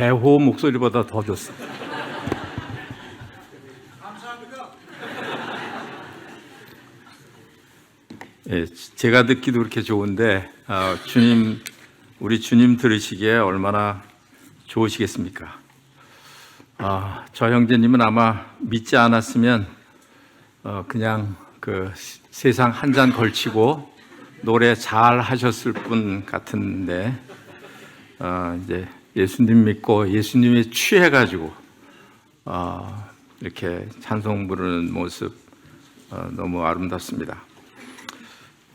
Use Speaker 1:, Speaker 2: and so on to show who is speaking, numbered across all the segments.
Speaker 1: 배호 목소리보다 더 좋습니다.
Speaker 2: 감사합니다.
Speaker 1: 예, 제가 듣기도 그렇게 좋은데 우리 주님 들으시기에 얼마나 좋으시겠습니까? 저 형제님은 아마 믿지 않았으면 그냥 그 세상 한 잔 걸치고 노래 잘 하셨을 분 같은데 이제 예수님 믿고 예수님에 취해가지고 이렇게 찬송 부르는 모습 너무 아름답습니다.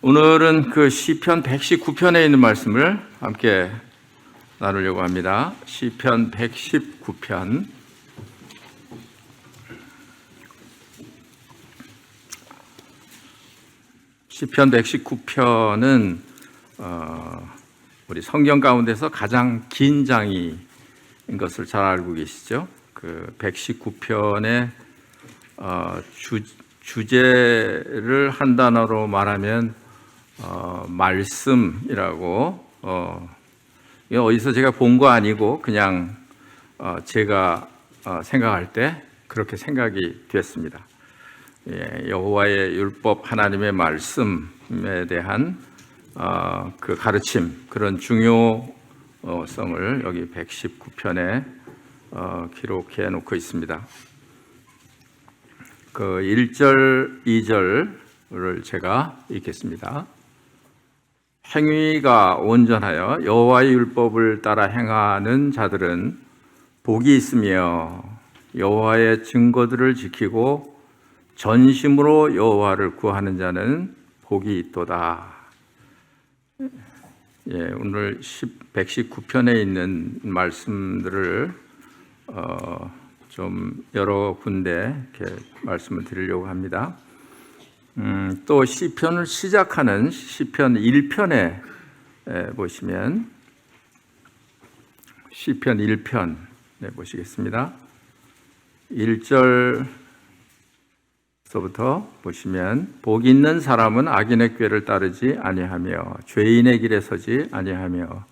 Speaker 1: 오늘은 그 시편 119편에 있는 말씀을 함께 나누려고 합니다. 시편 119편. 시편 119편은 우리 성경 가운데서 가장 긴 장인 것을 잘 알고 계시죠? 그 119편의 주제를 한 단어로 말하면 말씀이라고, 이거 어디서 제가 본 거 아니고 그냥 제가 생각할 때 그렇게 생각이 됐습니다. 여호와의 율법, 하나님의 말씀에 대한 그 가르침, 그런 중요성을 여기 119편에 기록해 놓고 있습니다. 그 1절, 2절을 제가 읽겠습니다. 행위가 온전하여 여호와의 율법을 따라 행하는 자들은 복이 있으며 여호와의 증거들을 지키고 전심으로 여호와를 구하는 자는 복이 있도다. 오늘 119편에 있는 말씀들을 좀 여러 군데 이렇게 말씀을 드리려고 합니다. 또 시편을 시작하는 시편 1편에 보시면 시편 1편 보시겠습니다. 1절서부터 보시면 복 있는 사람은 악인의 꾀를 따르지 아니하며 죄인의 길에 서지 아니하며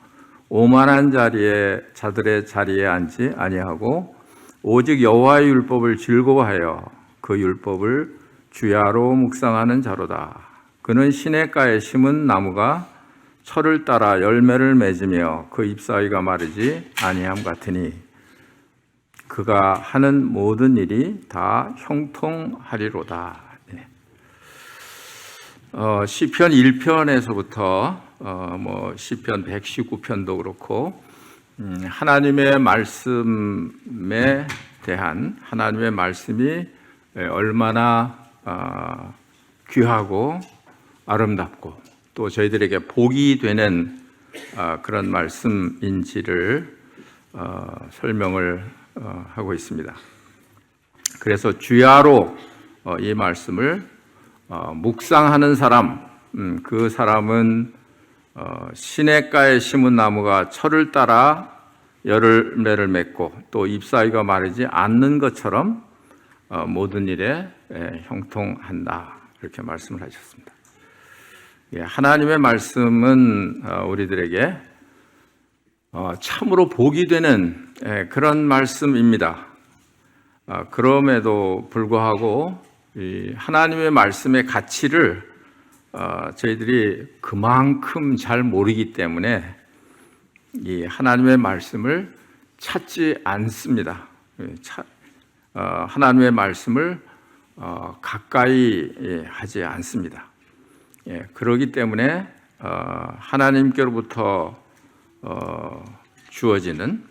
Speaker 1: 오만한 자들의 자리에 앉지 아니하고 오직 여호와의 율법을 즐거워하여 그 율법을 주야로 묵상하는 자로다. 그는 시냇가에 심은 나무가 철을 따라 열매를 맺으며 그 잎사귀가 마르지 아니함 같으니 그가 하는 모든 일이 다 형통하리로다. 시편 1편에서부터 시편 119편도 그렇고 하나님의 말씀에 대한 하나님의 말씀이 얼마나 귀하고 아름답고 또 저희들에게 복이 되는 그런 말씀인지를 설명을 하고 있습니다. 그래서 주야로 이 말씀을 묵상하는 사람, 그 사람은 시냇가에 심은 나무가 철을 따라 열매를 맺고 또 잎사귀가 마르지 않는 것처럼 모든 일에 형통한다, 이렇게 말씀을 하셨습니다. 하나님의 말씀은 우리들에게 참으로 복이 되는 그런 말씀입니다. 그럼에도 불구하고 이 하나님의 말씀의 가치를 저희들이 그만큼 잘 모르기 때문에 이 하나님의 말씀을 찾지 않습니다. 하나님의 말씀을 가까이 하지 않습니다. 그렇기 때문에 하나님께로부터 주어지는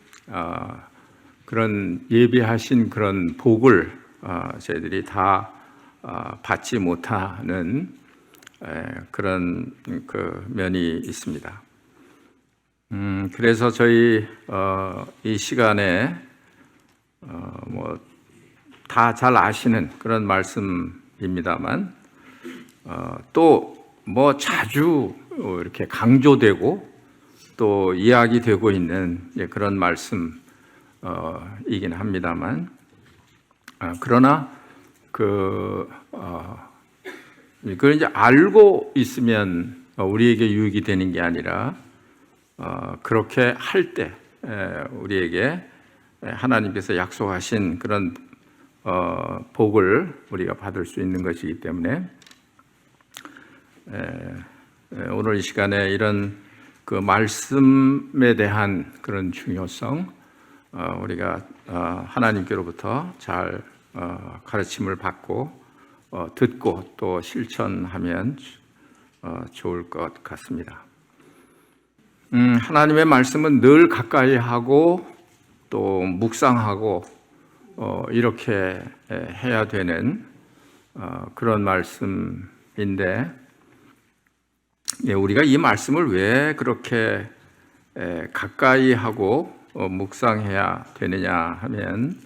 Speaker 1: 그런 예비하신 그런 복을 저희들이 다 받지 못하는 그런 그 면이 있습니다. 그래서 저희 이 시간에 다 잘 아시는 그런 말씀입니다만 또 자주 이렇게 강조되고 또 이야기되고 있는 그런 말씀이긴 합니다만 그러나 그걸 이제 알고 있으면 우리에게 유익이 되는 게 아니라 그렇게 할 때 우리에게 하나님께서 약속하신 그런 복을 우리가 받을 수 있는 것이기 때문에 오늘 이 시간에 이런 그 말씀에 대한 그런 중요성, 우리가 하나님께로부터 잘 가르침을 받고 듣고 또 실천하면 좋을 것 같습니다. 하나님의 말씀은 늘 가까이 하고 또 묵상하고 이렇게 해야 되는 그런 말씀인데, 우리가 이 말씀을 왜 그렇게 가까이 하고 묵상해야 되느냐 하면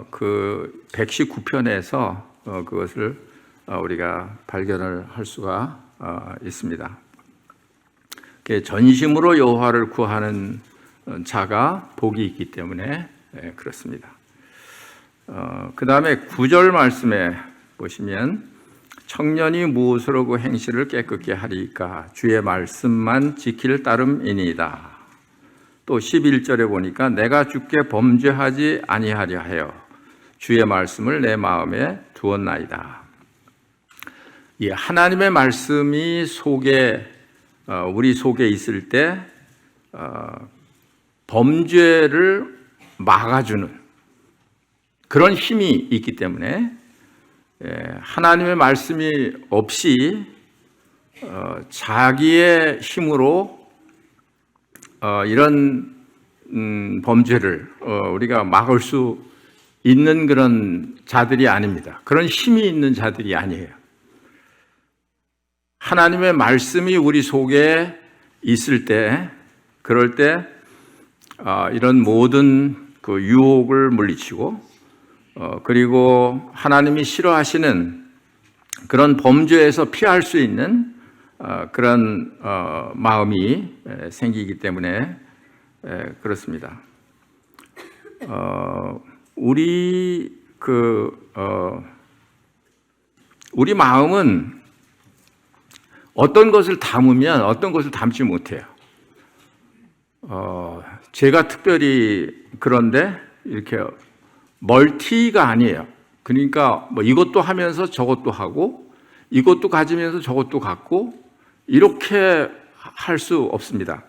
Speaker 1: 그 119편에서 그것을 우리가 발견을 할 수가 있습니다. 전심으로 여호와를 구하는 자가 복이 있기 때문에 그렇습니다. 그 다음에 9절 말씀에 보시면 청년이 무엇으로 그 행실을 깨끗게 하리까 주의 말씀만 지킬 따름이니이다. 또 11절에 보니까 내가 주께 범죄하지 아니하려 하여 주의 말씀을 내 마음에 두었나이다. 이 하나님의 말씀이 우리 속에 있을 때 범죄를 막아주는 그런 힘이 있기 때문에 하나님의 말씀이 없이 자기의 힘으로 이런 범죄를 우리가 막을 수 있는 그런 자들이 아닙니다. 그런 힘이 있는 자들이 아니에요. 하나님의 말씀이 우리 속에 있을 때, 그럴 때 이런 모든 그 유혹을 물리치고 그리고 하나님이 싫어하시는 그런 범죄에서 피할 수 있는 그런 마음이 생기기 때문에 그렇습니다. 우리 마음은 어떤 것을 담으면 어떤 것을 담지 못해요. 제가 특별히 그런데 이렇게 멀티가 아니에요. 그러니까 뭐 이것도 하면서 저것도 하고 이것도 가지면서 저것도 갖고 이렇게 할 수 없습니다.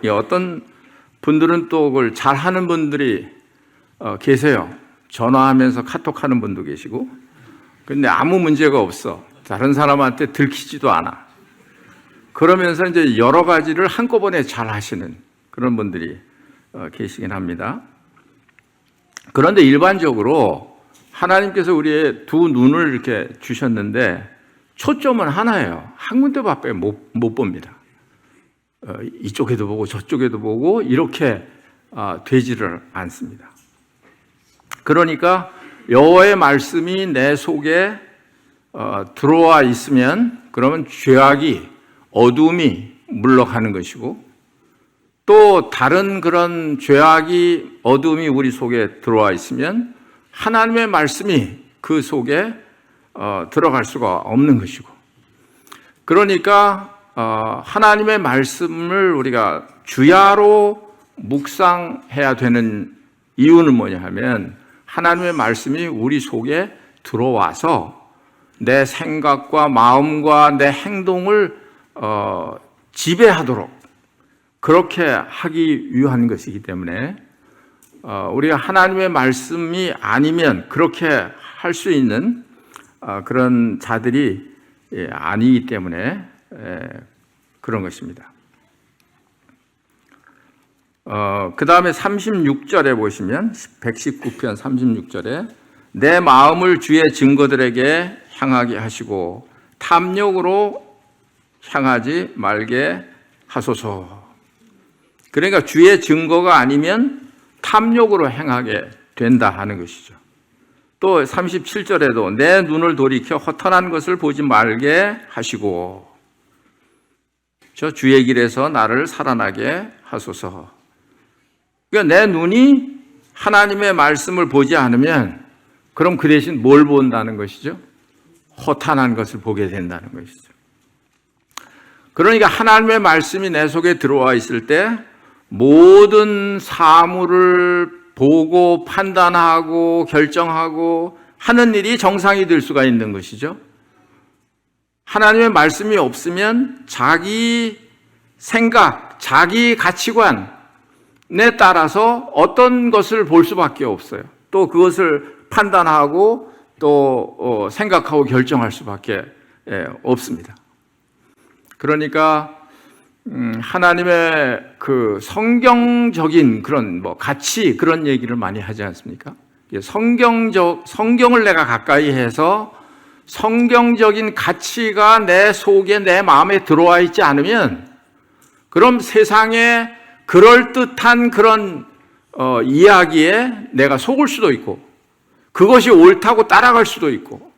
Speaker 1: 어떤 분들은 또 그걸 잘하는 분들이 계세요. 전화하면서 카톡하는 분도 계시고, 근데 아무 문제가 없어. 다른 사람한테 들키지도 않아. 그러면서 이제 여러 가지를 한꺼번에 잘 하시는 그런 분들이 계시긴 합니다. 그런데 일반적으로 하나님께서 우리의 두 눈을 이렇게 주셨는데 초점은 하나예요. 한 군데밖에 못 봅니다. 이쪽에도 보고 저쪽에도 보고 이렇게 되지를 않습니다. 그러니까 여호와의 말씀이 내 속에 들어와 있으면 그러면 죄악이, 어둠이 물러가는 것이고, 또 다른 그런 죄악이, 어둠이 우리 속에 들어와 있으면 하나님의 말씀이 그 속에 들어갈 수가 없는 것이고, 그러니까 하나님의 말씀을 우리가 주야로 묵상해야 되는 이유는 뭐냐 하면 하나님의 말씀이 우리 속에 들어와서 내 생각과 마음과 내 행동을 지배하도록 그렇게 하기 위한 것이기 때문에 우리가 하나님의 말씀이 아니면 그렇게 할 수 있는 그런 자들이 아니기 때문에 그런 것입니다. 그 다음에 36절에 보시면 119편 36절에 내 마음을 주의 증거들에게 향하게 하시고 탐욕으로 향하지 말게 하소서. 그러니까 주의 증거가 아니면 탐욕으로 행하게 된다 하는 것이죠. 또 37절에도 내 눈을 돌이켜 허탄한 것을 보지 말게 하시고 저 주의 길에서 나를 살아나게 하소서. 그러니까 내 눈이 하나님의 말씀을 보지 않으면 그럼 그 대신 뭘 본다는 것이죠? 허탄한 것을 보게 된다는 것이죠. 그러니까 하나님의 말씀이 내 속에 들어와 있을 때 모든 사물을 보고 판단하고 결정하고 하는 일이 정상이 될 수가 있는 것이죠. 하나님의 말씀이 없으면 자기 생각, 자기 가치관에 따라서 어떤 것을 볼 수밖에 없어요. 또 그것을 판단하고 또 생각하고 결정할 수밖에 없습니다. 그러니까 하나님의 그 성경적인 그런 가치 그런 얘기를 많이 하지 않습니까? 성경을 내가 가까이 해서 성경적인 가치가 내 속에 내 마음에 들어와 있지 않으면 그럼 세상에 그럴듯한 그런 이야기에 내가 속을 수도 있고 그것이 옳다고 따라갈 수도 있고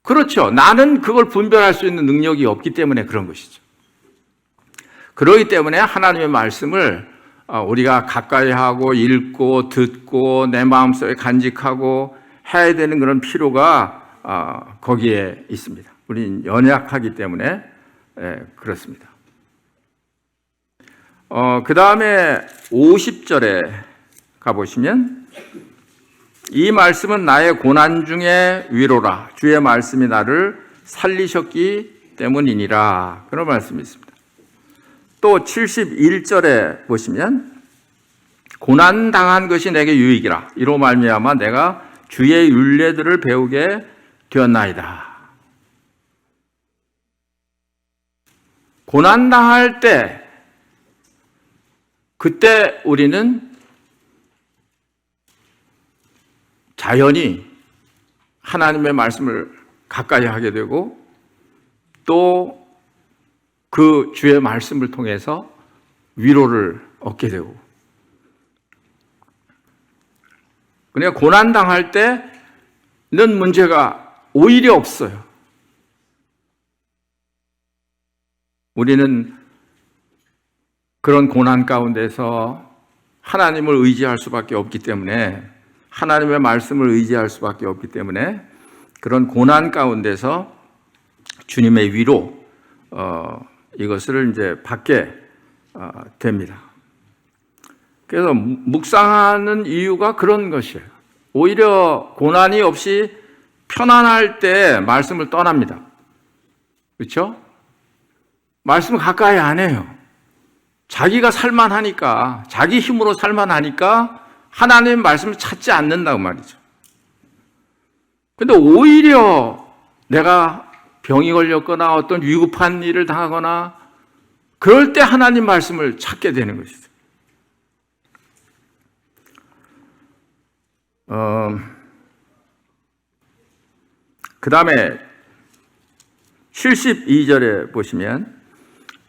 Speaker 1: 그렇죠. 나는 그걸 분별할 수 있는 능력이 없기 때문에 그런 것이죠. 그렇기 때문에 하나님의 말씀을 우리가 가까이 하고 읽고 듣고 내 마음속에 간직하고 해야 되는 그런 필요가 거기에 있습니다. 우리는 연약하기 때문에 그렇습니다. 그 다음에 50절에 가보시면 이 말씀은 나의 고난 중에 위로라. 주의 말씀이 나를 살리셨기 때문이니라. 그런 말씀이 있습니다. 또 71절에 보시면 고난당한 것이 내게 유익이라. 이로 말미암아 내가 주의 율례들을 배우게 되었나이다. 고난당할 때 그때 우리는 자연히 하나님의 말씀을 가까이 하게 되고 또 그 주의 말씀을 통해서 위로를 얻게 되고 그러니까 고난당할 때는 문제가 오히려 없어요. 우리는 그런 고난 가운데서 하나님을 의지할 수밖에 없기 때문에 하나님의 말씀을 의지할 수밖에 없기 때문에 그런 고난 가운데서 주님의 위로 이것을 이제 받게 됩니다. 그래서 묵상하는 이유가 그런 것이에요. 오히려 고난이 없이 편안할 때 말씀을 떠납니다. 그렇죠? 말씀을 가까이 안 해요. 자기가 살만하니까, 자기 힘으로 살만하니까 하나님의 말씀을 찾지 않는다고 말이죠. 근데 오히려 내가 병이 걸렸거나 어떤 위급한 일을 당하거나 그럴 때 하나님 말씀을 찾게 되는 것이죠. 그 다음에 72절에 보시면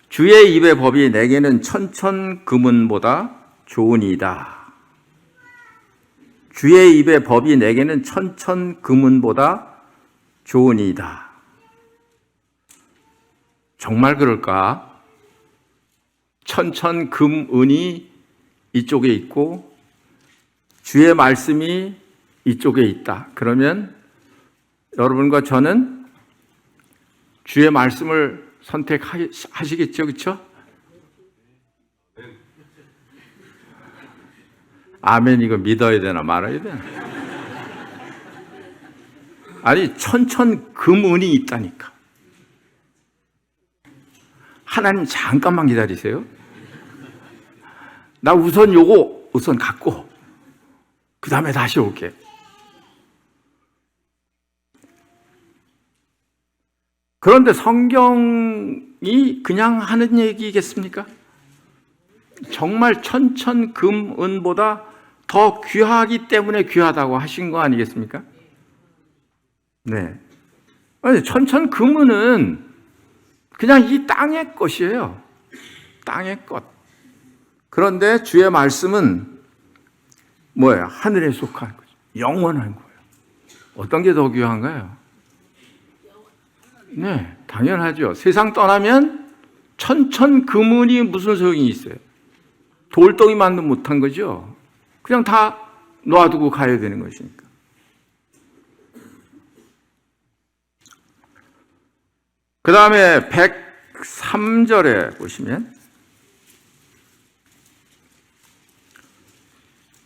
Speaker 1: 주의 입의 법이 내게는 천천금은보다 좋으니이다. 주의 입의 법이 내게는 천천금은보다 좋으니이다. 정말 그럴까? 천천금은이 이쪽에 있고 주의 말씀이 이쪽에 있다. 그러면 여러분과 저는 주의 말씀을 선택하시겠죠? 그렇죠? 아멘. 이거 믿어야 되나 말아야 되나? 아니 천천금은이 있다니까. 하나님 잠깐만 기다리세요. 나 우선 요거 우선 갖고 그 다음에 다시 올게. 그런데 성경이 그냥 하는 얘기겠습니까? 정말 천천금은보다 더 귀하기 때문에 귀하다고 하신 거 아니겠습니까? 네. 아니, 천천금은은 그냥 이 땅의 것이에요. 땅의 것. 그런데 주의 말씀은 뭐예요? 하늘에 속한 거죠. 영원한 거예요. 어떤 게 더 귀한가요? 네, 당연하죠. 세상 떠나면 천천금은이 무슨 소용이 있어요? 돌덩이만도 못한 거죠. 그냥 다 놔두고 가야 되는 것이니까. 그 다음에 103절에 보시면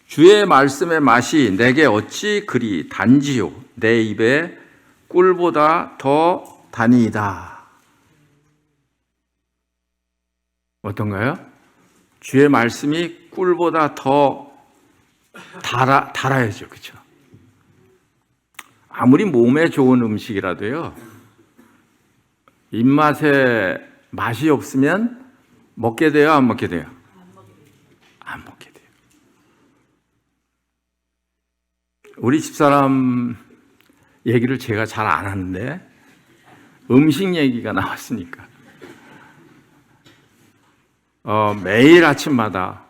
Speaker 1: 주의 말씀의 맛이 내게 어찌 그리 단지요 내 입에 꿀보다 더 다니이다. 어떤가요? 주의 말씀이 꿀보다 더 달아야죠. 그렇죠? 아무리 몸에 좋은 음식이라도요, 입맛에 맛이 없으면 먹게 돼요, 안 먹게 돼요? 안 먹게 돼요. 우리 집사람 얘기를 제가 잘 안 하는데 음식 얘기가 나왔으니까 매일 아침마다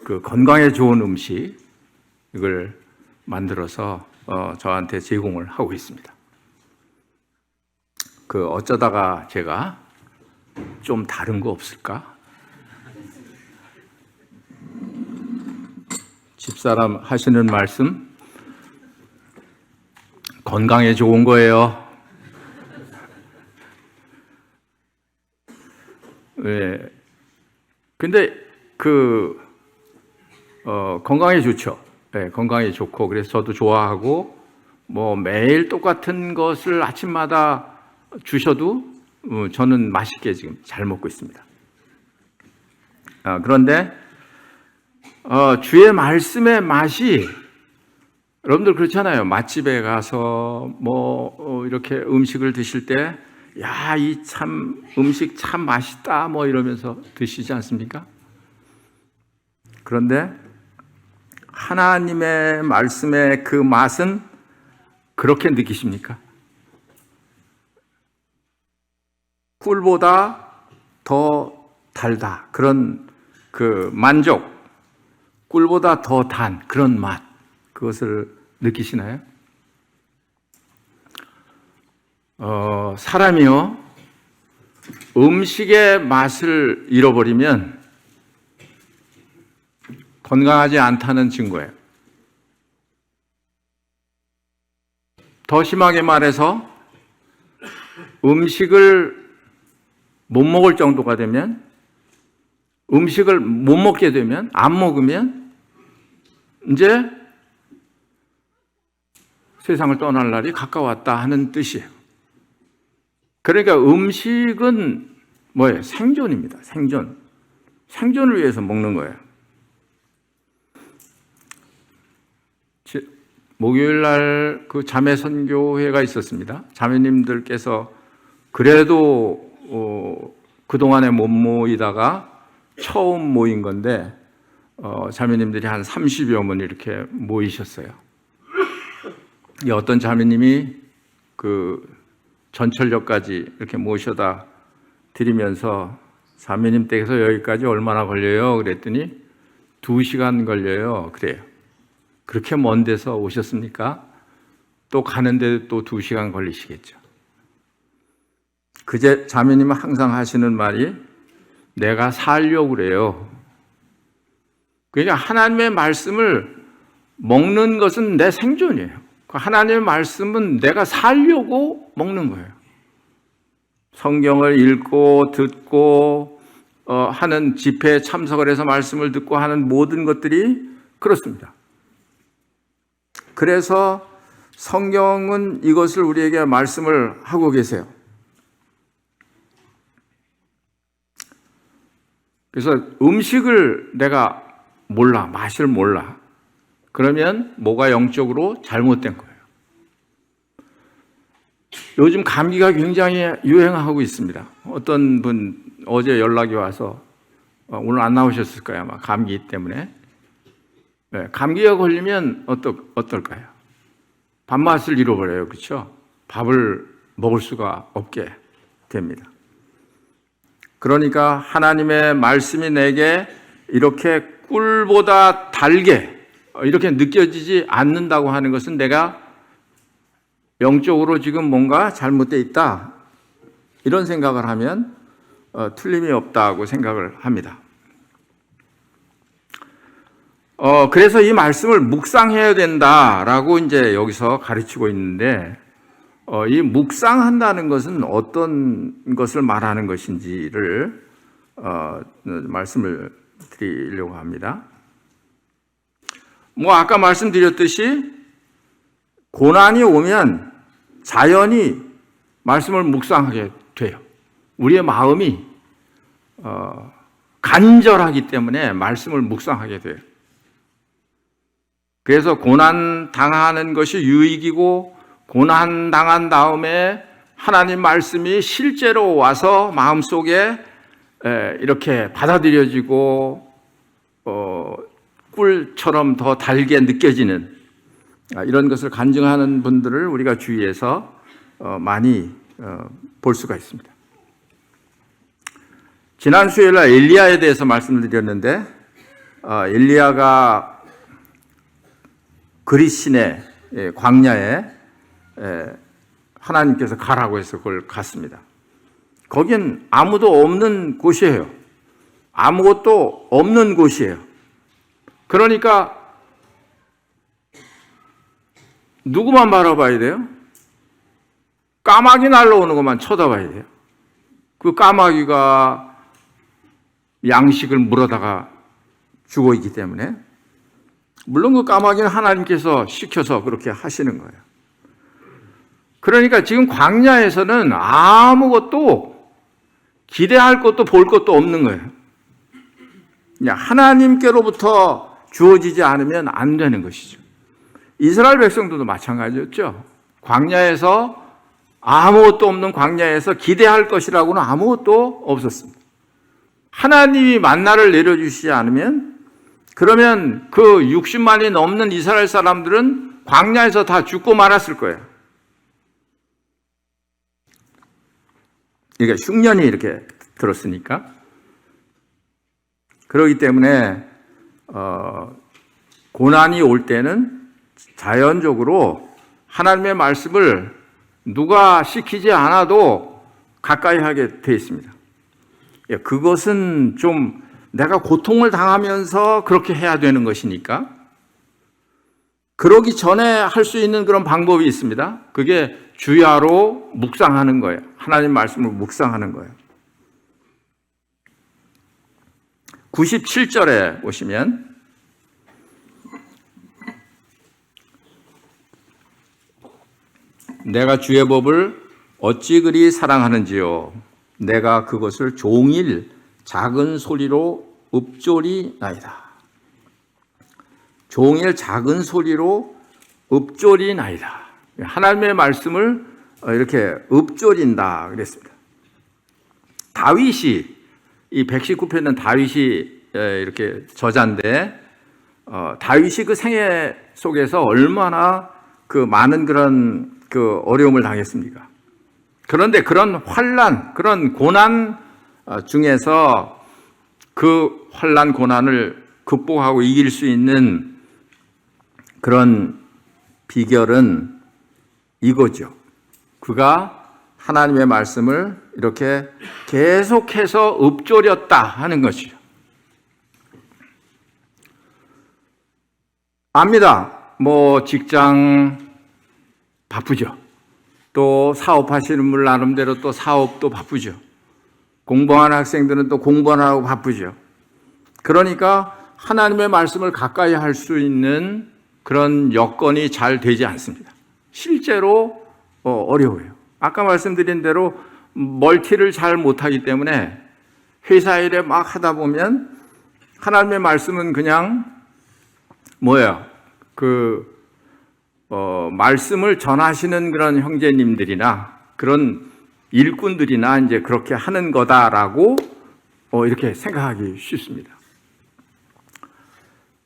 Speaker 1: 그 건강에 좋은 음식을 만들어서 저한테 제공을 하고 있습니다. 어쩌다가 제가 좀 다른 거 없을까? 집사람 하시는 말씀 건강에 좋은 거예요. 네. 근데 건강에 좋죠. 네, 건강에 좋고 그래서 저도 좋아하고 매일 똑같은 것을 아침마다 주셔도 저는 맛있게 지금 잘 먹고 있습니다. 그런데 주의 말씀의 맛이 여러분들 그렇잖아요. 맛집에 가서 이렇게 음식을 드실 때 야, 이 참 음식 참 맛있다 이러면서 드시지 않습니까? 그런데 하나님의 말씀의 그 맛은 그렇게 느끼십니까? 꿀보다 더 달다. 그런 만족, 꿀보다 더 단 그런 맛, 그것을 느끼시나요? 사람이요, 음식의 맛을 잃어버리면 건강하지 않다는 증거예요. 더 심하게 말해서 음식을 못 먹을 정도가 되면, 음식을 못 먹게 되면, 안 먹으면 이제 세상을 떠날 날이 가까웠다 하는 뜻이에요. 그러니까 음식은 뭐예요? 생존입니다. 생존을 위해서 먹는 거예요. 목요일 날 그 자매 선교회가 있었습니다. 자매님들께서 그래도 그동안에 못 모이다가 처음 모인 건데 자매님들이 한 30여 분 이렇게 모이셨어요. 어떤 자매님이 전철역까지 이렇게 모셔다 드리면서 자매님 댁에서 여기까지 얼마나 걸려요? 그랬더니 2시간 걸려요. 그래요. 그렇게 먼 데서 오셨습니까? 또 가는데 또 2시간 걸리시겠죠. 자매님은 항상 하시는 말이 내가 살려고 그래요. 그러니까 하나님의 말씀을 먹는 것은 내 생존이에요. 하나님의 말씀은 내가 살려고 먹는 거예요. 성경을 읽고 듣고 하는 집회에 참석을 해서 말씀을 듣고 하는 모든 것들이 그렇습니다. 그래서 성경은 이것을 우리에게 말씀을 하고 계세요. 그래서 음식을 내가 몰라, 맛을 몰라. 그러면 뭐가 영적으로 잘못된 거예요. 요즘 감기가 굉장히 유행하고 있습니다. 어떤 분 어제 연락이 와서 오늘 안 나오셨을 거예요. 아마 감기 때문에. 네, 감기가 걸리면 어떨까요? 밥맛을 잃어버려요. 그렇죠? 밥을 먹을 수가 없게 됩니다. 그러니까 하나님의 말씀이 내게 이렇게 꿀보다 달게 이렇게 느껴지지 않는다고 하는 것은 내가 영적으로 지금 뭔가 잘못되어 있다, 이런 생각을 하면 틀림이 없다고 생각을 합니다. 그래서 이 말씀을 묵상해야 된다라고 이제 여기서 가르치고 있는데, 이 묵상한다는 것은 어떤 것을 말하는 것인지를 말씀을 드리려고 합니다. 뭐 아까 말씀드렸듯이 고난이 오면 자연히 말씀을 묵상하게 돼요. 우리의 마음이 간절하기 때문에 말씀을 묵상하게 돼요. 그래서 고난 당하는 것이 유익이고, 고난 당한 다음에 하나님 말씀이 실제로 와서 마음속에 이렇게 받아들여지고 꿀처럼 더 달게 느껴지는 이런 것을 간증하는 분들을 우리가 주위에서 많이 볼 수가 있습니다. 지난 수요일날 엘리야에 대해서 말씀을 드렸는데, 엘리야가 그리시네 광야에 하나님께서 가라고 해서 그걸 갔습니다. 거긴 아무도 없는 곳이에요. 아무것도 없는 곳이에요. 그러니까 누구만 바라봐야 돼요? 까마귀 날라오는 것만 쳐다봐야 돼요. 그 까마귀가 양식을 물어다가 주고 있기 때문에, 물론 그 까마귀는 하나님께서 시켜서 그렇게 하시는 거예요. 그러니까 지금 광야에서는 아무것도 기대할 것도 볼 것도 없는 거예요. 그냥 하나님께로부터 주어지지 않으면 안 되는 것이죠. 이스라엘 백성들도 마찬가지였죠. 광야에서, 아무것도 없는 광야에서 기대할 것이라고는 아무것도 없었습니다. 하나님이 만나를 내려주시지 않으면, 그러면 그 60만이 넘는 이스라엘 사람들은 광야에서 다 죽고 말았을 거예요. 그러니까 흉년이 이렇게 들었으니까. 그렇기 때문에 고난이 올 때는 자연적으로 하나님의 말씀을 누가 시키지 않아도 가까이 하게 되어 있습니다. 그것은 좀 내가 고통을 당하면서 그렇게 해야 되는 것이니까, 그러기 전에 할 수 있는 그런 방법이 있습니다. 그게 주야로 묵상하는 거예요. 하나님 말씀을 묵상하는 거예요. 97절에 보시면 내가 주의 법을 어찌 그리 사랑하는지요. 내가 그것을 종일 작은 소리로 읊조리나이다. 종일 작은 소리로 읊조리나이다. 하나님의 말씀을 이렇게 읊조린다 그랬습니다. 다윗이, 이 119편은 다윗이 이렇게 저자인데, 다윗이 그 생애 속에서 얼마나 그 많은 그런 그 어려움을 당했습니까? 그런데 그런 환난, 그런 고난 중에서 그 환난 고난을 극복하고 이길 수 있는 그런 비결은 이거죠. 그가 하나님의 말씀을 이렇게 계속해서 읊조렸다 하는 것이죠. 압니다. 뭐 직장 바쁘죠. 또 사업하시는 분 나름대로 또 사업도 바쁘죠. 공부하는 학생들은 또 공부하느라고 바쁘죠. 그러니까 하나님의 말씀을 가까이 할 수 있는 그런 여건이 잘 되지 않습니다. 실제로 어려워요. 아까 말씀드린 대로 멀티를 잘 못하기 때문에 회사 일에 막 하다 보면 하나님의 말씀은 그냥 말씀을 전하시는 그런 형제님들이나 그런 일꾼들이나 이제 그렇게 하는 거다라고 이렇게 생각하기 쉽습니다.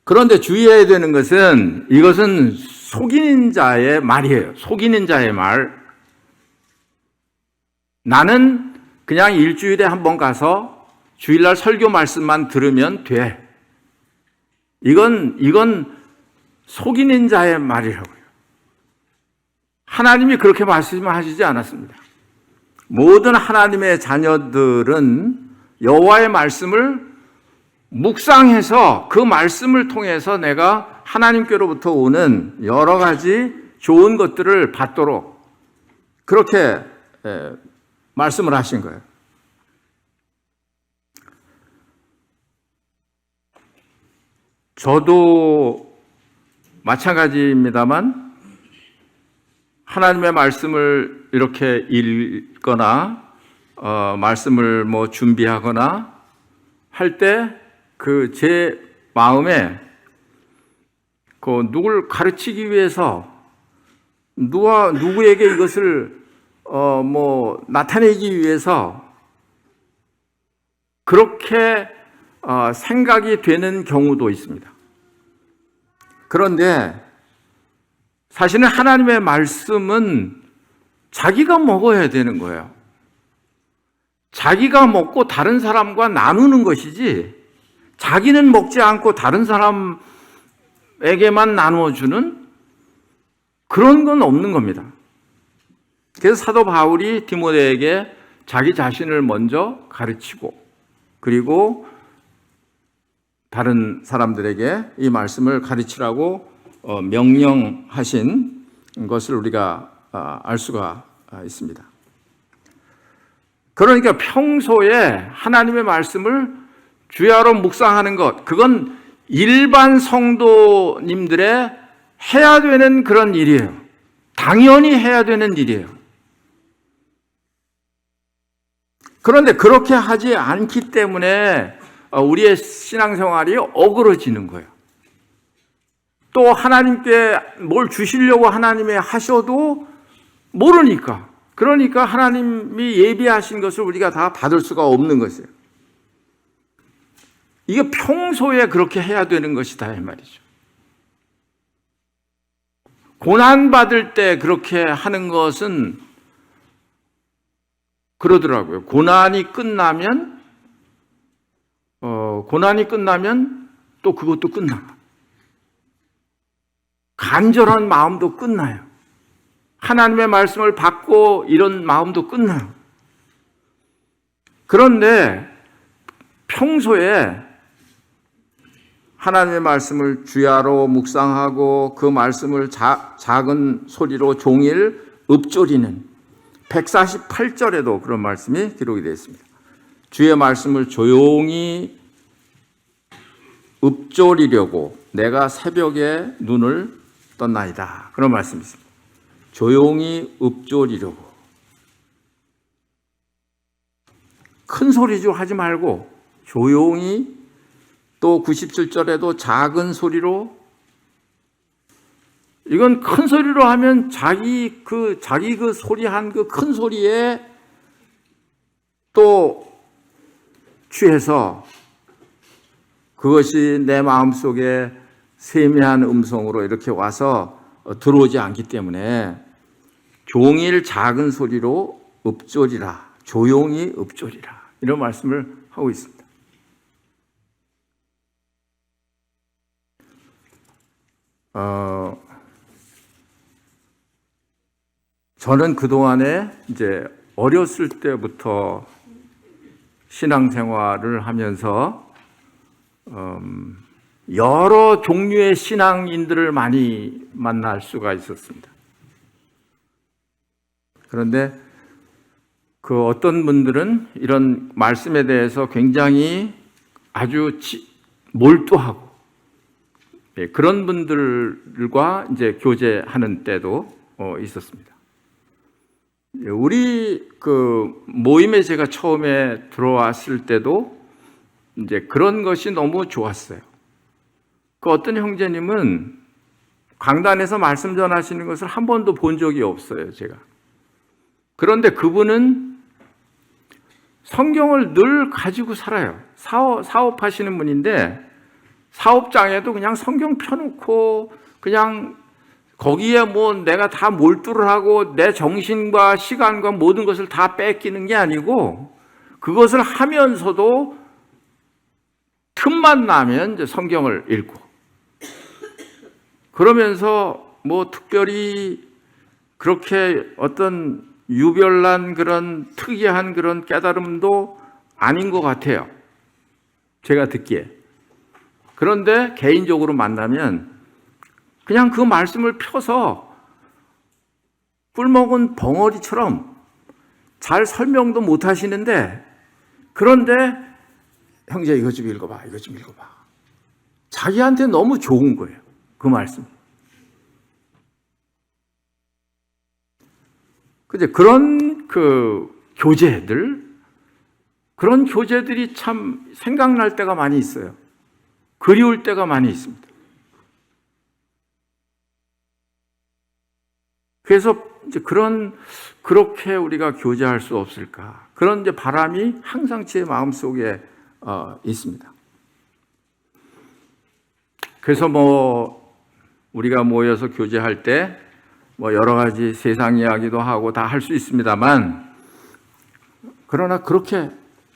Speaker 1: 그런데 주의해야 되는 것은, 이것은 속이는 자의 말이에요. 속이는 자의 말. 나는 그냥 일주일에 한 번 가서 주일날 설교 말씀만 들으면 돼. 이건 속이는 자의 말이라고요. 하나님이 그렇게 말씀하시지 않았습니다. 모든 하나님의 자녀들은 여호와의 말씀을 묵상해서 그 말씀을 통해서 내가 하나님께로부터 오는 여러 가지 좋은 것들을 받도록 그렇게 말씀을 하신 거예요. 저도 마찬가지입니다만 하나님의 말씀을 이렇게 읽거나 말씀을 뭐 준비하거나 할 때 그 제 마음에 그 누굴 가르치기 위해서 누구에게 이것을 뭐 나타내기 위해서 그렇게 생각이 되는 경우도 있습니다. 그런데 사실은 하나님의 말씀은 자기가 먹어야 되는 거예요. 자기가 먹고 다른 사람과 나누는 것이지 자기는 먹지 않고 다른 사람에게만 나누어주는 그런 건 없는 겁니다. 그래서 사도 바울이 디모데에게 자기 자신을 먼저 가르치고 그리고 다른 사람들에게 이 말씀을 가르치라고 명령하신 것을 우리가 알 수가 있습니다. 그러니까 평소에 하나님의 말씀을 주야로 묵상하는 것, 그건 일반 성도님들의 해야 되는 그런 일이에요. 당연히 해야 되는 일이에요. 그런데 그렇게 하지 않기 때문에 우리의 신앙생활이 어그러지는 거예요. 또 하나님께 뭘 주시려고 하나님이 하셔도 모르니까, 그러니까 하나님이 예비하신 것을 우리가 다 받을 수가 없는 것이에요. 이게 평소에 그렇게 해야 되는 것이다 이 말이죠. 고난받을 때 그렇게 하는 것은 그러더라고요. 고난이 끝나면 또 그것도 끝나. 간절한 마음도 끝나요. 하나님의 말씀을 받고 이런 마음도 끝나요. 그런데 평소에 하나님의 말씀을 주야로 묵상하고 그 말씀을 작은 소리로 종일 읊조리는 148절에도 그런 말씀이 기록이 되어 있습니다. 주의 말씀을 조용히 읊조리려고 내가 새벽에 눈을 떴나이다. 그런 말씀이 있습니다. 조용히 읊조리려고. 큰 소리로 하지 말고 조용히, 또 97절에도 작은 소리로. 이건 큰 소리로 하면 자기 그 소리한 그 큰 소리에 또 취해서 그것이 내 마음속에 세미한 음성으로 이렇게 와서 들어오지 않기 때문에 종일 작은 소리로 읊조리라, 조용히 읊조리라, 이런 말씀을 하고 있습니다. 저는 그동안에 이제 어렸을 때부터 신앙생활을 하면서 여러 종류의 신앙인들을 많이 만날 수가 있었습니다. 그런데 그 어떤 분들은 이런 말씀에 대해서 굉장히 아주 몰두하고 그런 분들과 이제 교제하는 때도 있었습니다. 우리 그 모임에 제가 처음에 들어왔을 때도 이제 그런 것이 너무 좋았어요. 그 어떤 형제님은 강단에서 말씀 전하시는 것을 한 번도 본 적이 없어요, 제가. 그런데 그분은 성경을 늘 가지고 살아요. 사업하시는 분인데 사업장에도 그냥 성경 펴놓고 그냥 거기에 뭐 내가 다 몰두를 하고 내 정신과 시간과 모든 것을 다 뺏기는 게 아니고 그것을 하면서도 틈만 나면 이제 성경을 읽고 그러면서 뭐 특별히 그렇게 어떤 유별난 그런 특이한 그런 깨달음도 아닌 것 같아요. 제가 듣기에. 그런데 개인적으로 만나면 그냥 그 말씀을 펴서 꿀먹은 벙어리처럼 잘 설명도 못 하시는데 그런데 형제 이거 좀 읽어봐, 이거 좀 읽어봐. 자기한테 너무 좋은 거예요, 그 말씀. 근데 그런 교제들, 그런 교제들이 참 생각날 때가 많이 있어요. 그리울 때가 많이 있습니다. 그래서 이제 그렇게 우리가 교제할 수 없을까? 그런 이제 바람이 항상 제 마음속에 있습니다. 그래서 우리가 모여서 교제할 때 여러 가지 세상 이야기도 하고 다 할 수 있습니다만, 그러나 그렇게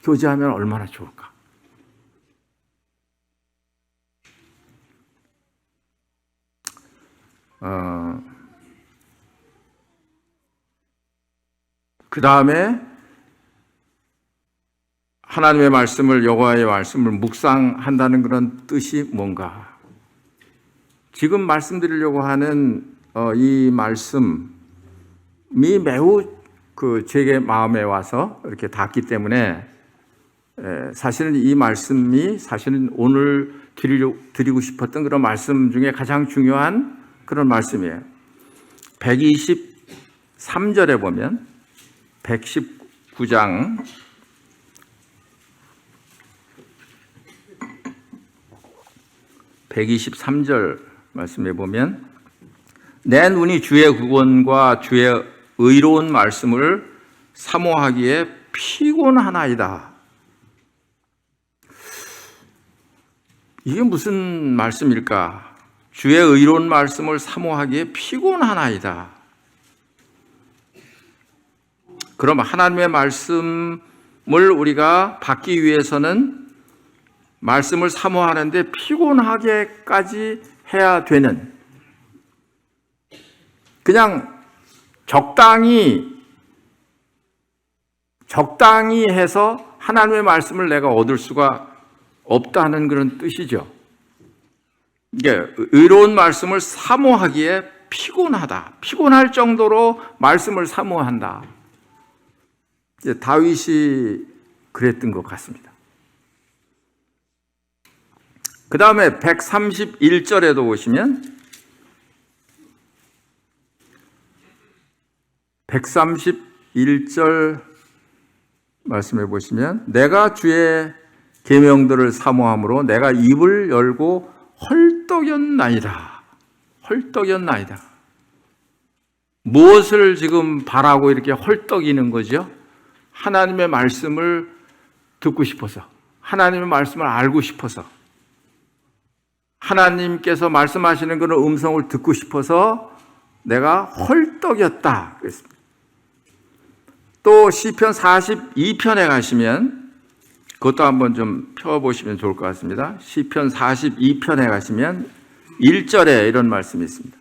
Speaker 1: 교제하면 얼마나 좋을까? 그 다음에 하나님의 말씀을, 여호와의 말씀을 묵상한다는 그런 뜻이 뭔가? 지금 말씀드리려고 하는 이 말씀이 매우 제게 마음에 와서 이렇게 닿기 때문에, 사실은 이 말씀이 사실은 오늘 드리고 싶었던 그런 말씀 중에 가장 중요한 그런 말씀이에요. 123절에 보면, 119장 123절 말씀에 보면, 내 눈이 주의 구원과 주의 의로운 말씀을 사모하기에 피곤하나이다. 이게 무슨 말씀일까? 주의 의로운 말씀을 사모하기에 피곤하나이다. 그럼 하나님의 말씀을 우리가 받기 위해서는 말씀을 사모하는데 피곤하게까지 해야 되는, 그냥 적당히 해서 하나님의 말씀을 내가 얻을 수가 없다는 그런 뜻이죠. 이게 의로운 말씀을 사모하기에 피곤하다. 피곤할 정도로 말씀을 사모한다. 이제 다윗이 그랬던 것 같습니다. 그 다음에 131절에도 보시면, 131절 말씀해 보시면, 내가 주의 계명들을 사모함으로 내가 입을 열고 헐떡였나이다. 헐떡였나이다. 무엇을 지금 바라고 이렇게 헐떡이는 거죠? 하나님의 말씀을 듣고 싶어서, 하나님의 말씀을 알고 싶어서, 하나님께서 말씀하시는 그런 음성을 듣고 싶어서 내가 헐떡였다 그랬습니다. 또 시편 42편에 가시면, 그것도 한번 좀 펴보시면 좋을 것 같습니다. 시편 42편에 가시면 1절에 이런 말씀이 있습니다.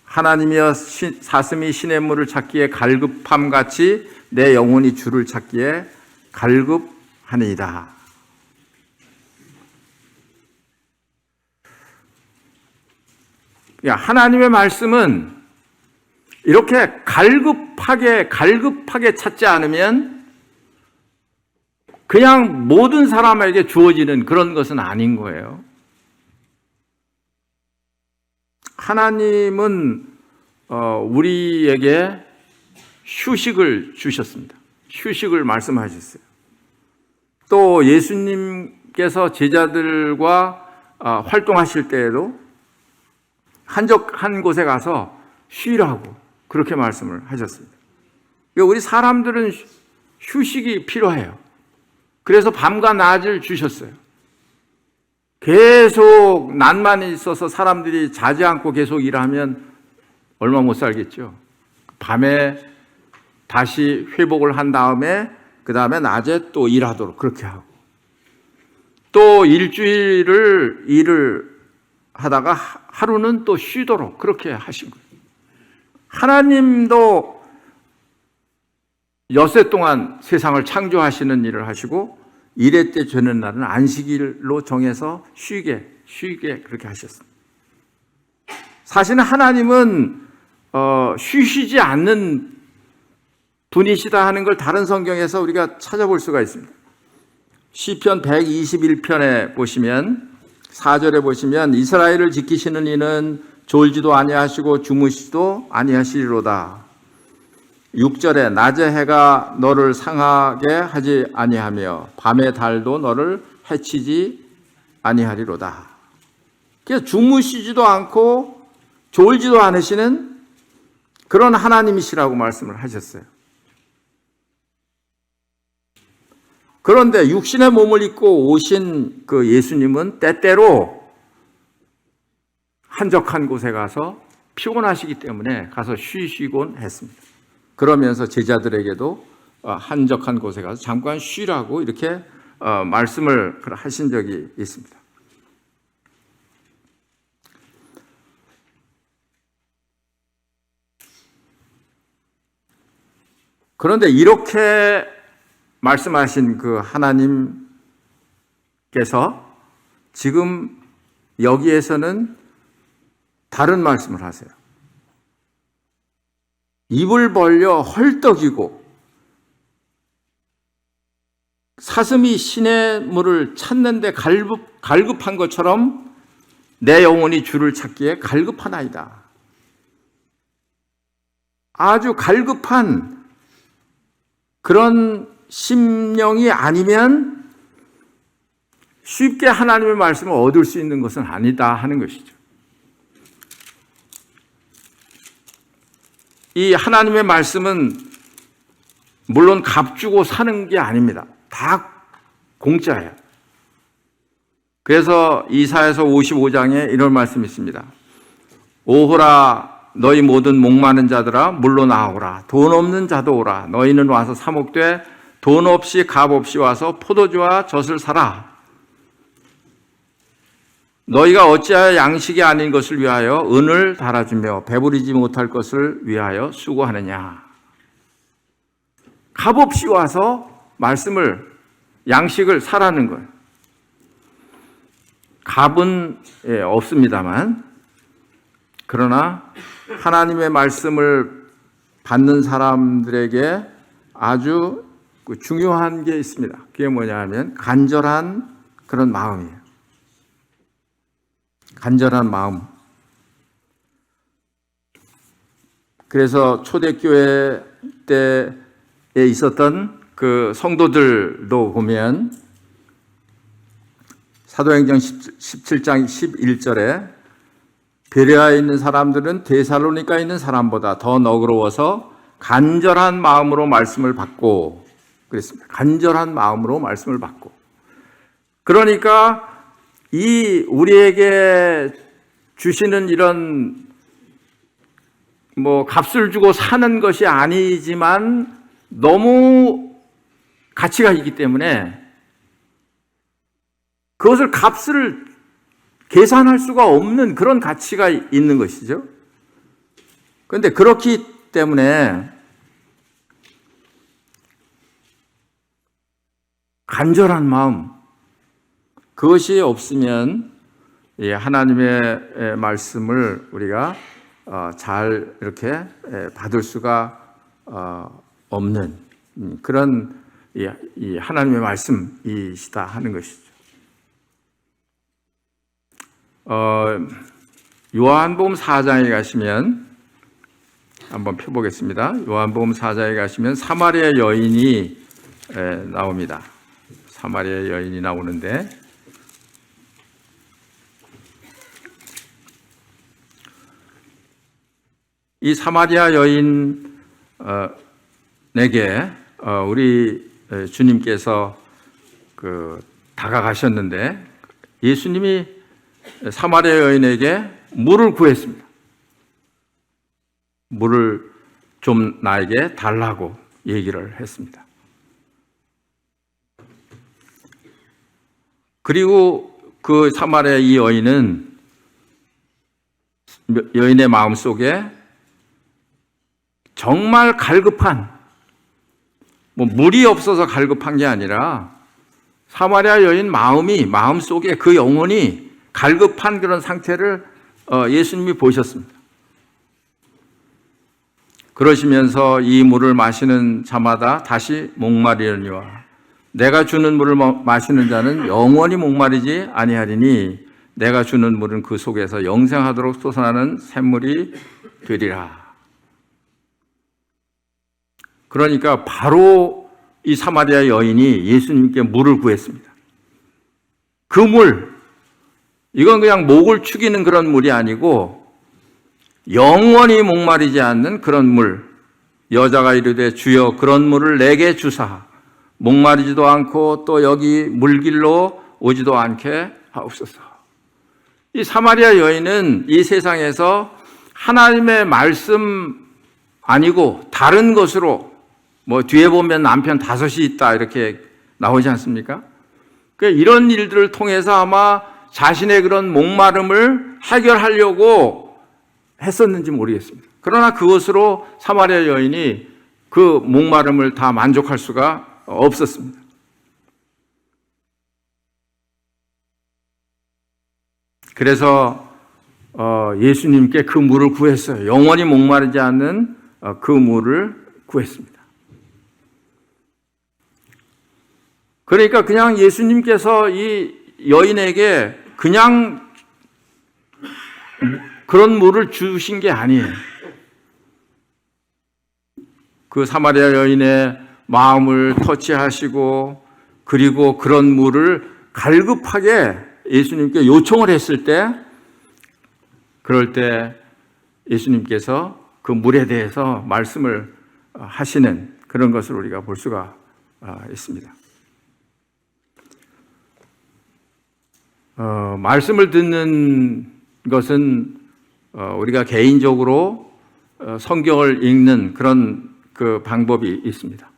Speaker 1: 하나님이여 사슴이 시냇물을 찾기에 갈급함같이 내 영혼이 주를 찾기에 갈급하니이다. 하나님의 말씀은 이렇게 갈급하게 찾지 않으면 그냥 모든 사람에게 주어지는 그런 것은 아닌 거예요. 하나님은 우리에게 휴식을 주셨습니다. 휴식을 말씀하셨어요. 또 예수님께서 제자들과 활동하실 때에도 한 곳에 가서 쉬라고 그렇게 말씀을 하셨습니다. 우리 사람들은 휴식이 필요해요. 그래서 밤과 낮을 주셨어요. 계속 낮만 있어서 사람들이 자지 않고 계속 일하면 얼마 못 살겠죠. 밤에 다시 회복을 한 다음에 그 다음에 낮에 또 일하도록 그렇게 하고, 또 일주일을 일을 하다가 하루는 또 쉬도록 그렇게 하신 거예요. 하나님도 엿새 동안 세상을 창조하시는 일을 하시고, 일회 때 되는 날은 안식일로 정해서 쉬게 그렇게 하셨습니다. 사실은 하나님은 쉬시지 않는 분이시다 하는 걸 다른 성경에서 우리가 찾아볼 수가 있습니다. 시편 121편에 보시면 4절에 보시면, 이스라엘을 지키시는 이는 졸지도 아니하시고 주무시도 아니하시리로다. 6절에 낮에 해가 너를 상하게 하지 아니하며 밤의 달도 너를 해치지 아니하리로다. 그래서 주무시지도 않고 졸지도 않으시는 그런 하나님이시라고 말씀을 하셨어요. 그런데 육신의 몸을 입고 오신 그 예수님은 때때로 한적한 곳에 가서 피곤하시기 때문에 가서 쉬시곤 했습니다. 그러면서 제자들에게도 한적한 곳에 가서 잠깐 쉬라고 이렇게 말씀을 하신 적이 있습니다. 그런데 이렇게 말씀하신 그 하나님께서 지금 여기에서는 다른 말씀을 하세요. 입을 벌려 헐떡이고 사슴이 시냇물을 찾는데 갈급한 것처럼 내 영혼이 주를 찾기에 갈급하나이다. 아주 갈급한 그런 심령이 아니면 쉽게 하나님의 말씀을 얻을 수 있는 것은 아니다 하는 것이죠. 이 하나님의 말씀은 물론 값 주고 사는 게 아닙니다. 다 공짜예요. 그래서 이사야서 55장에 이런 말씀이 있습니다. 오호라 너희 모든 목마른 자들아 물로 나오라. 돈 없는 자도 오라. 너희는 와서 사목되 돈 없이 값 없이 와서 포도주와 젖을 사라. 너희가 어찌하여 양식이 아닌 것을 위하여 은을 달아주며 배부리지 못할 것을 위하여 수고하느냐. 값없이 와서 말씀을 양식을 사라는 거예요. 값은 없습니다만 그러나 하나님의 말씀을 받는 사람들에게 아주 중요한 게 있습니다. 그게 뭐냐 하면 간절한 그런 마음이에요. 간절한 마음. 그래서 초대교회 때에 있었던 그 성도들도 보면 사도행전 17장 11절에 베레아에 있는 사람들은 데살로니가에 있는 사람보다 더 너그러워서 간절한 마음으로 말씀을 받고 그랬습니다. 간절한 마음으로 말씀을 받고. 그러니까 이 우리에게 주시는 이런 값을 주고 사는 것이 아니지만 너무 가치가 있기 때문에 그것을 값을 계산할 수가 없는 그런 가치가 있는 것이죠. 그런데 그렇기 때문에 간절한 마음, 그것이 없으면 하나님의 말씀을 우리가 잘 이렇게 받을 수가 없는 그런 이 하나님의 말씀이시다 하는 것이죠. 요한복음 4장에 가시면 한번 펴보겠습니다. 요한복음 4장에 가시면 사마리아 여인이 나옵니다. 사마리아 여인이 나오는데 이 사마리아 여인에게 우리 주님께서 다가가셨는데 예수님이 사마리아 여인에게 물을 구했습니다. 물을 좀 나에게 달라고 얘기를 했습니다. 그리고 그 사마리아 이 여인은 여인의 마음속에 정말 갈급한, 물이 없어서 갈급한 게 아니라 사마리아 여인 마음속에 그 영혼이 갈급한 그런 상태를 예수님이 보셨습니다. 그러시면서 이 물을 마시는 자마다 다시 목마리려니와 내가 주는 물을 마시는 자는 영원히 목마르지 아니하리니 내가 주는 물은 그 속에서 영생하도록 솟아나는 샘물이 되리라. 그러니까 바로 이 사마리아 여인이 예수님께 물을 구했습니다. 그 물, 이건 그냥 목을 축이는 그런 물이 아니고 영원히 목마르지 않는 그런 물. 여자가 이르되 주여 그런 물을 내게 주사 목마르지도 않고 또 여기 물길로 오지도 않게 하옵소서. 이 사마리아 여인은 이 세상에서 하나님의 말씀 아니고 다른 것으로, 뭐 뒤에 보면 남편 5이 있다 이렇게 나오지 않습니까? 그러니까 이런 일들을 통해서 아마 자신의 그런 목마름을 해결하려고 했었는지 모르겠습니다. 그러나 그것으로 사마리아 여인이 그 목마름을 다 만족할 수가 없었습니다. 그래서 예수님께 그 물을 구했어요. 영원히 목마르지 않는 그 물을 구했습니다. 그러니까 그냥 예수님께서 이 여인에게 그냥 그런 물을 주신 게 아니에요. 그 사마리아 여인의 마음을 터치하시고 그리고 그런 물을 갈급하게 예수님께 요청을 했을 때, 그럴 때 예수님께서 그 물에 대해서 말씀을 하시는 그런 것을 우리가 볼 수가 있습니다. 말씀을 듣는 것은 우리가 개인적으로 성경을 읽는 그런 그 방법이 있습니다.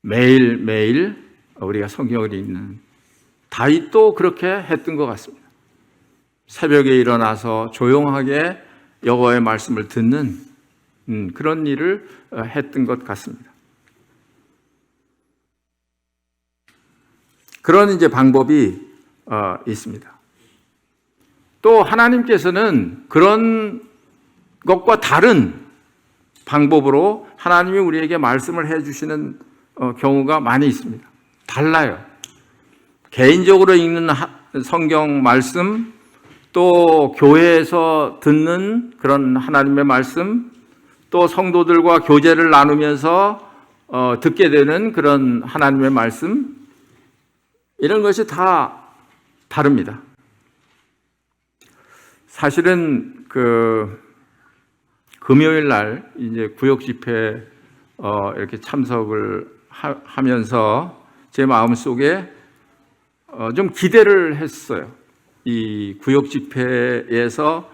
Speaker 1: 매일매일 우리가 성경을 읽는, 다윗도 그렇게 했던 것 같습니다. 새벽에 일어나서 조용하게 여호와의 말씀을 듣는 그런 일을 했던 것 같습니다. 그런 이제 방법이 있습니다. 또 하나님께서는 그런 것과 다른 방법으로 하나님이 우리에게 말씀을 해주시는 경우가 많이 있습니다. 달라요. 개인적으로 읽는 성경 말씀, 또 교회에서 듣는 그런 하나님의 말씀, 또 성도들과 교제를 나누면서 듣게 되는 그런 하나님의 말씀, 이런 것이 다 다릅니다. 사실은 금요일 날 이제 구역 집회 이렇게 참석을 하면서 제 마음 속에 좀 기대를 했어요. 이 구역 집회에서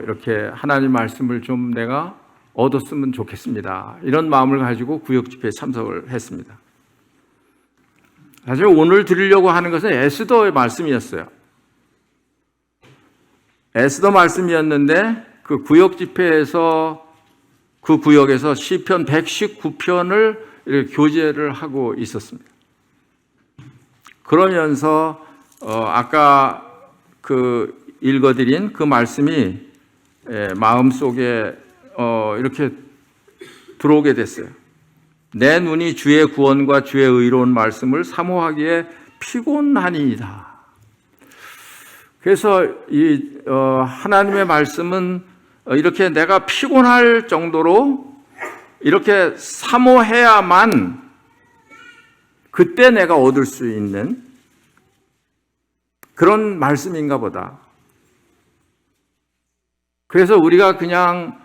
Speaker 1: 이렇게 하나님 말씀을 좀 내가 얻었으면 좋겠습니다. 이런 마음을 가지고 구역 집회에 참석을 했습니다. 사실 오늘 드리려고 하는 것은 에스더의 말씀이었어요. 에스더 말씀이었는데 그 구역 집회에서 그 구역에서 시편 119편을 이렇게 교제를 하고 있었습니다. 그러면서 아까 그 읽어드린 그 말씀이 마음속에 이렇게 들어오게 됐어요. 내 눈이 주의 구원과 주의 의로운 말씀을 사모하기에 피곤하니이다. 그래서 이 하나님의 말씀은 이렇게 내가 피곤할 정도로 이렇게 사모해야만 그때 내가 얻을 수 있는 그런 말씀인가 보다. 그래서 우리가 그냥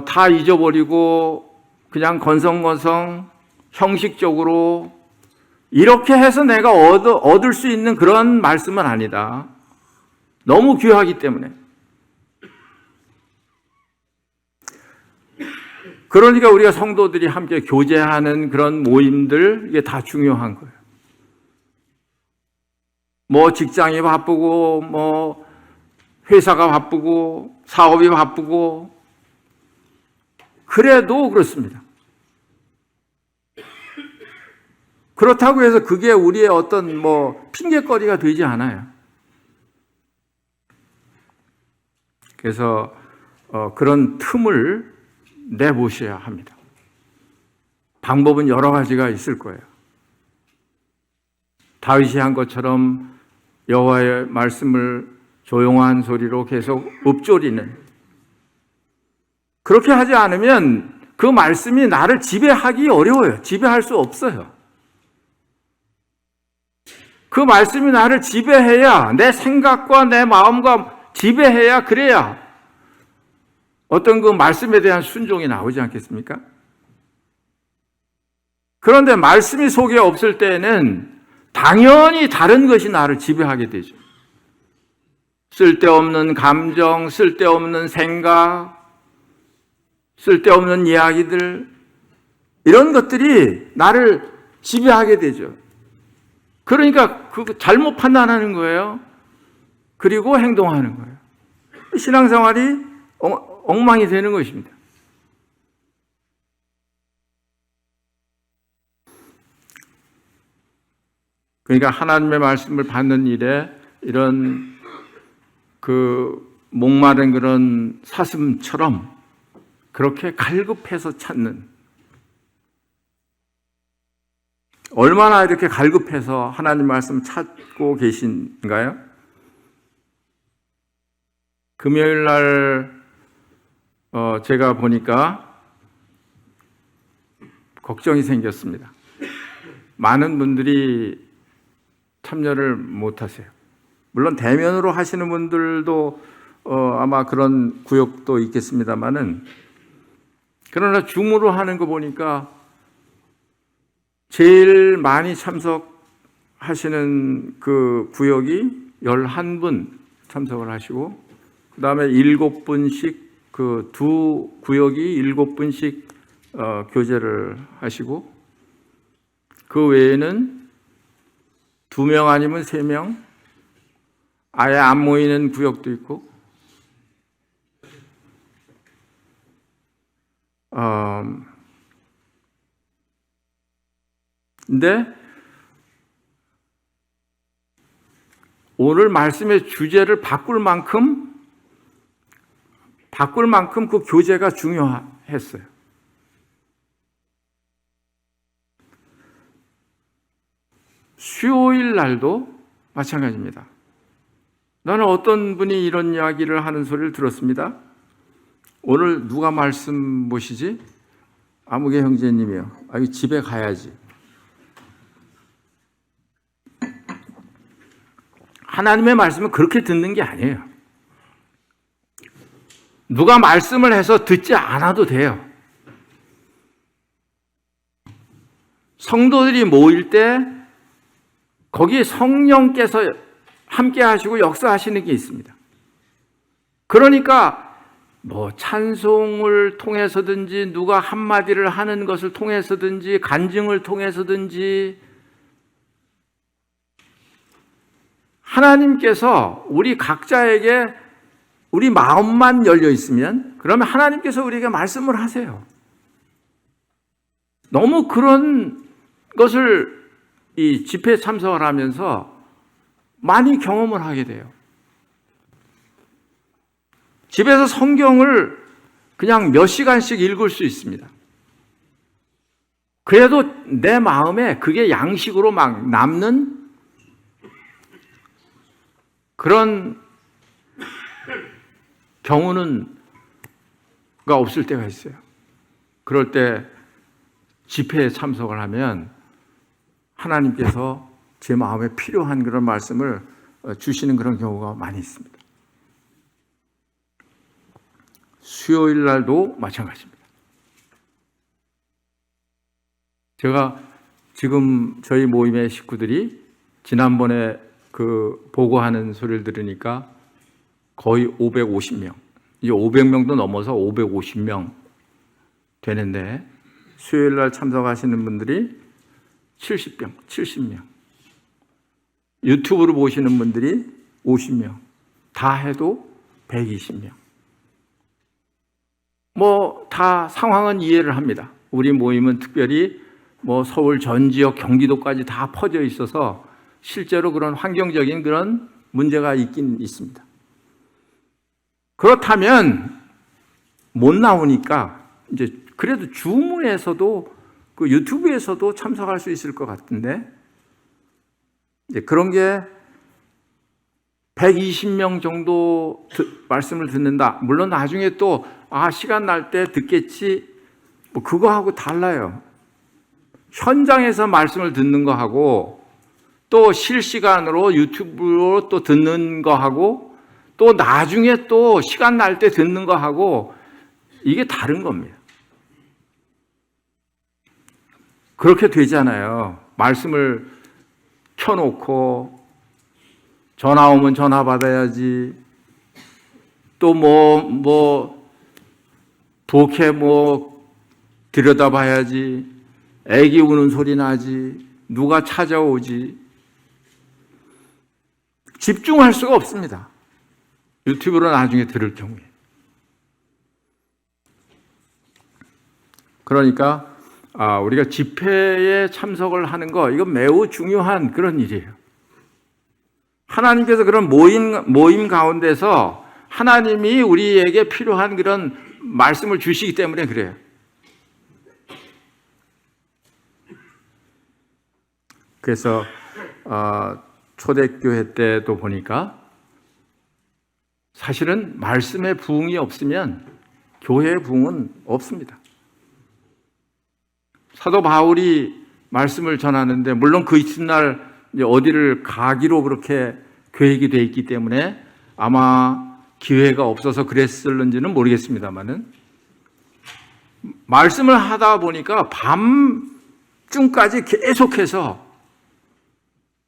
Speaker 1: 다 잊어버리고 그냥 건성건성 형식적으로 이렇게 해서 내가 얻을 수 있는 그런 말씀은 아니다. 너무 귀하기 때문에. 그러니까 우리가 성도들이 함께 교제하는 그런 모임들, 이게 다 중요한 거예요. 뭐 직장이 바쁘고, 뭐 회사가 바쁘고, 사업이 바쁘고, 그래도 그렇습니다. 그렇다고 해서 그게 우리의 어떤 뭐 핑계거리가 되지 않아요. 그래서 그런 틈을 내보셔야 합니다. 방법은 여러 가지가 있을 거예요. 다윗이 한 것처럼 여호와의 말씀을 조용한 소리로 계속 읊조리는, 그렇게 하지 않으면 그 말씀이 나를 지배하기 어려워요. 지배할 수 없어요. 그 말씀이 나를 지배해야, 내 생각과 내 마음과 지배해야, 그래야 어떤 그 말씀에 대한 순종이 나오지 않겠습니까? 그런데 말씀이 속에 없을 때는 당연히 다른 것이 나를 지배하게 되죠. 쓸데없는 감정, 쓸데없는 생각, 쓸데없는 이야기들, 이런 것들이 나를 지배하게 되죠. 그러니까 그 잘못 판단하는 거예요. 그리고 행동하는 거예요. 신앙생활이 엉망이 되는 것입니다. 그러니까 하나님의 말씀을 받는 일에 이런 그 목마른 그런 사슴처럼 그렇게 갈급해서 찾는, 얼마나 이렇게 갈급해서 하나님 말씀 찾고 계신가요? 금요일 날 제가 보니까 걱정이 생겼습니다. 많은 분들이 참여를 못 하세요. 물론 대면으로 하시는 분들도 아마 그런 구역도 있겠습니다만은, 그러나 줌으로 하는 거 보니까 제일 많이 참석하시는 그 구역이 11분 참석을 하시고, 그 다음에 7분씩, 그 두 구역이 7분씩 교제를 하시고, 그 외에는 2명 아니면 3명, 아예 안 모이는 구역도 있고, 근데 오늘 말씀의 주제를 바꿀 만큼 그 교제가 중요했어요. 수요일 날도 마찬가지입니다. 나는 어떤 분이 이런 이야기를 하는 소리를 들었습니다. 오늘 누가 말씀 보시지? 아무개 형제님이요. 집에 가야지. 하나님의 말씀은 그렇게 듣는 게 아니에요. 누가 말씀을 해서 듣지 않아도 돼요. 성도들이 모일 때 거기에 성령께서 함께 하시고 역사하시는 게 있습니다. 그러니까 찬송을 통해서든지, 누가 한마디를 하는 것을 통해서든지, 간증을 통해서든지, 하나님께서 우리 각자에게 우리 마음만 열려 있으면, 그러면 하나님께서 우리에게 말씀을 하세요. 너무 그런 것을 이 집회에 참석을 하면서 많이 경험을 하게 돼요. 집에서 성경을 그냥 몇 시간씩 읽을 수 있습니다. 그래도 내 마음에 그게 양식으로 막 남는 그런 경우는 없을 때가 있어요. 그럴 때 집회에 참석을 하면 하나님께서 제 마음에 필요한 그런 말씀을 주시는 그런 경우가 많이 있습니다. 수요일 날도 마찬가지입니다. 제가 지금 저희 모임의 식구들이 지난번에 그 보고하는 소리를 들으니까 거의 550명, 이제 500명도 넘어서 550명 되는데, 수요일 날 참석하시는 분들이 70명, 유튜브로 보시는 분들이 50명, 다 해도 120명. 다 상황은 이해를 합니다. 우리 모임은 특별히 서울 전 지역, 경기도까지 다 퍼져 있어서 실제로 그런 환경적인 그런 문제가 있긴 있습니다. 그렇다면 못 나오니까 이제 그래도 줌에서도, 그 유튜브에서도 참석할 수 있을 것 같은데, 이제 그런 게 120명 정도 말씀을 듣는다. 물론 나중에 또 시간 날 때 듣겠지, 뭐 그거하고 달라요. 현장에서 말씀을 듣는 거하고 또 실시간으로 유튜브로 또 듣는 거하고 또 나중에 또 시간 날 때 듣는 거하고 이게 다른 겁니다. 그렇게 되잖아요. 말씀을 켜놓고 전화 오면 전화 받아야지. 또 부엌에 들여다봐야지. 애기 우는 소리 나지. 누가 찾아오지. 집중할 수가 없습니다. 유튜브로 나중에 들을 경우에. 그러니까 우리가 집회에 참석을 하는 거 이건 매우 중요한 그런 일이에요. 하나님께서 그런 모임 가운데서 하나님이 우리에게 필요한 그런 말씀을 주시기 때문에 그래요. 그래서 초대교회 때도 보니까 사실은 말씀의 부흥이 없으면 교회의 부흥은 없습니다. 사도 바울이 말씀을 전하는데 물론 그 이튿날 어디를 가기로 그렇게 계획이 되어 있기 때문에 아마 기회가 없어서 그랬을는지는 모르겠습니다만은 말씀을 하다 보니까 밤중까지 계속해서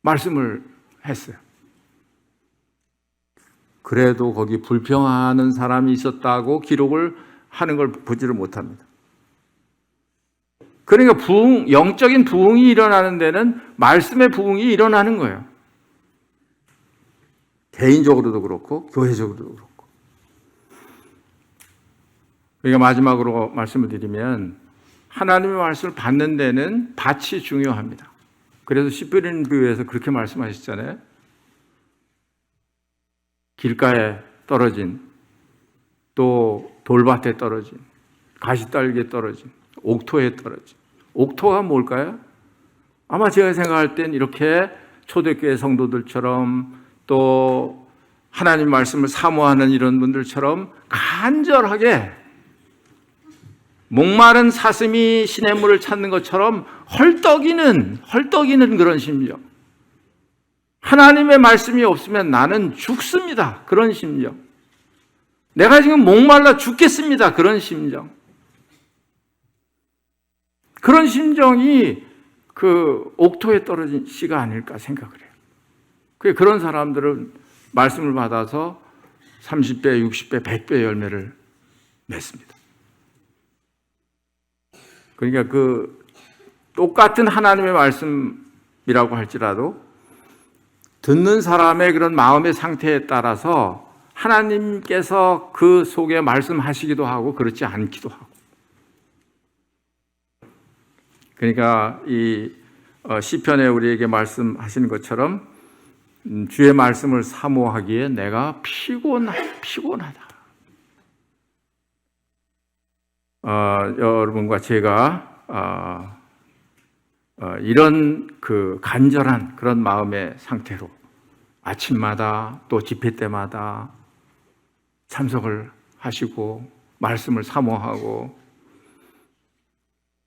Speaker 1: 말씀을 했어요. 그래도 거기 불평하는 사람이 있었다고 기록을 하는 걸 보지를 못합니다. 그러니까 영적인 부흥이 일어나는 데는 말씀의 부흥이 일어나는 거예요. 개인적으로도 그렇고 교회적으로도 그렇고. 그러니까 마지막으로 말씀을 드리면 하나님의 말씀을 받는 데는 밭이 중요합니다. 그래서 시편에서 그렇게 말씀하셨잖아요. 길가에 떨어진 또 돌밭에 떨어진 가시떨기에 떨어진 옥토에 떨어진 옥토가 뭘까요? 아마 제가 생각할 땐 이렇게 초대교회 성도들처럼 또 하나님 말씀을 사모하는 이런 분들처럼 간절하게 목마른 사슴이 시냇물을 찾는 것처럼 헐떡이는 그런 심정. 하나님의 말씀이 없으면 나는 죽습니다. 그런 심정. 내가 지금 목말라 죽겠습니다. 그런 심정. 그런 심정이 그 옥토에 떨어진 씨가 아닐까 생각을 해요. 그런 사람들은 말씀을 받아서 30배, 60배, 100배 열매를 맺습니다. 그러니까 그 똑같은 하나님의 말씀이라고 할지라도 듣는 사람의 그런 마음의 상태에 따라서 하나님께서 그 속에 말씀하시기도 하고 그렇지 않기도 하고. 그러니까 이 시편에 우리에게 말씀하시는 것처럼 주의 말씀을 사모하기에 내가 피곤하다. 여러분과 제가 이런 그 간절한 그런 마음의 상태로 아침마다 또 집회 때마다 참석을 하시고 말씀을 사모하고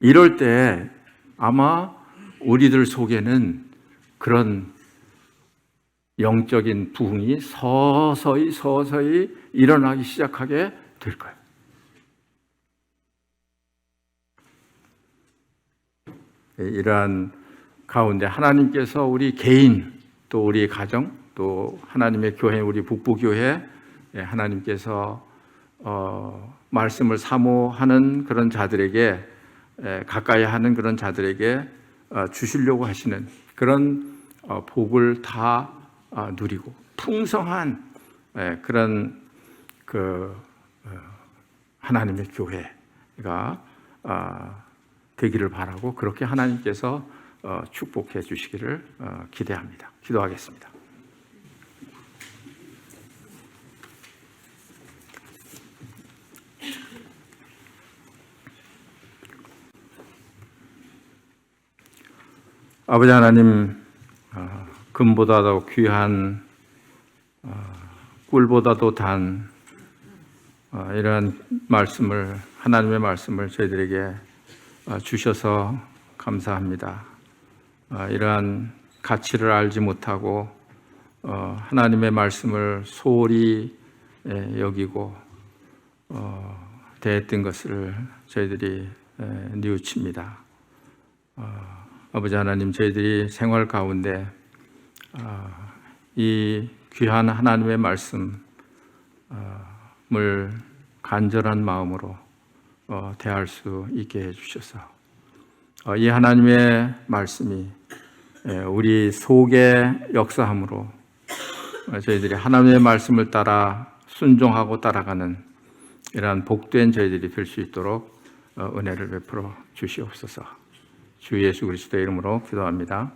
Speaker 1: 이럴 때 아마 우리들 속에는 그런 영적인 부흥이 서서히 일어나기 시작하게 될 거예요. 이러한 가운데 하나님께서 우리 개인 또 우리 가정 또 하나님의 교회 우리 북부교회 하나님께서 말씀을 사모하는 그런 자들에게 가까이 하는 그런 자들에게 주시려고 하시는 그런 복을 다 누리고 풍성한 그런 그 하나님의 교회가 되기를 바라고 그렇게 하나님께서 축복해 주시기를 기대합니다. 기도하겠습니다. 아버지 하나님, 금보다도 귀한 꿀보다도 단 이러한 말씀을 하나님의 말씀을 저희들에게 주셔서 감사합니다. 이러한 가치를 알지 못하고 하나님의 말씀을 소홀히 여기고 대했던 것을 저희들이 뉘우칩니다. 아버지 하나님, 저희들이 생활 가운데 이 귀한 하나님의 말씀을 간절한 마음으로 대할 수 있게 해주셔서 이 하나님의 말씀이 우리 속에 역사함으로 저희들이 하나님의 말씀을 따라 순종하고 따라가는 이러한 복된 저희들이 될 수 있도록 은혜를 베풀어 주시옵소서. 주 예수 그리스도의 이름으로 기도합니다.